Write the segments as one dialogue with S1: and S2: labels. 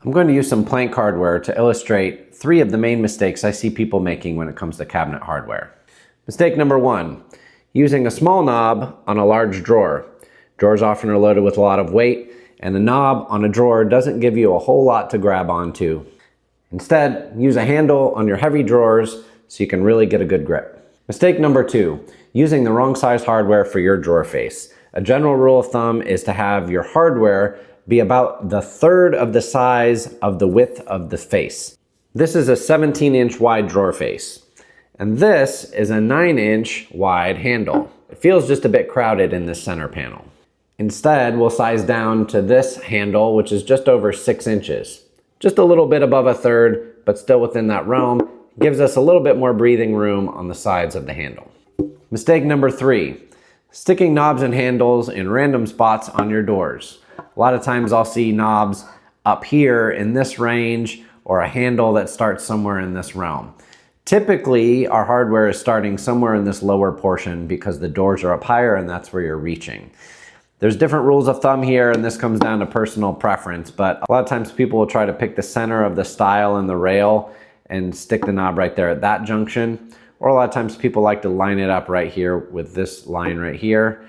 S1: I'm going to use some Plank hardware to illustrate 3 of the main mistakes I see people making when it comes to cabinet hardware. Mistake number 1, using a small knob on a large drawer. Drawers often are loaded with a lot of weight, and the knob on a drawer doesn't give you a whole lot to grab onto. Instead, use a handle on your heavy drawers so you can really get a good grip. Mistake number 2, using the wrong size hardware for your drawer face. A general rule of thumb is to have your hardware be about the third of the size of the width of the face. This is a 17-inch wide drawer face, and this is a 9-inch wide handle. It feels just a bit crowded in this center panel. Instead, we'll size down to this handle, which is just over 6 inches. Just a little bit above a third, but still within that realm. Gives us a little bit more breathing room on the sides of the handle. Mistake number 3, sticking knobs and handles in random spots on your doors. A lot of times I'll see knobs up here in this range or a handle that starts somewhere in this realm. Typically, our hardware is starting somewhere in this lower portion because the doors are up higher and that's where you're reaching. There's different rules of thumb here, and this comes down to personal preference, but a lot of times people will try to pick the center of the stile and the rail and stick the knob right there at that junction. Or a lot of times people like to line it up right here with this line right here.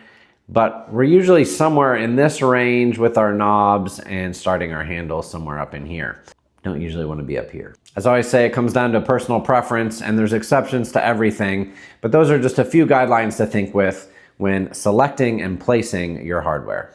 S1: But we're usually somewhere in this range with our knobs and starting our handle somewhere up in here. Don't usually want to be up here. As I always say, it comes down to personal preference, and there's exceptions to everything, but those are just a few guidelines to think with when selecting and placing your hardware.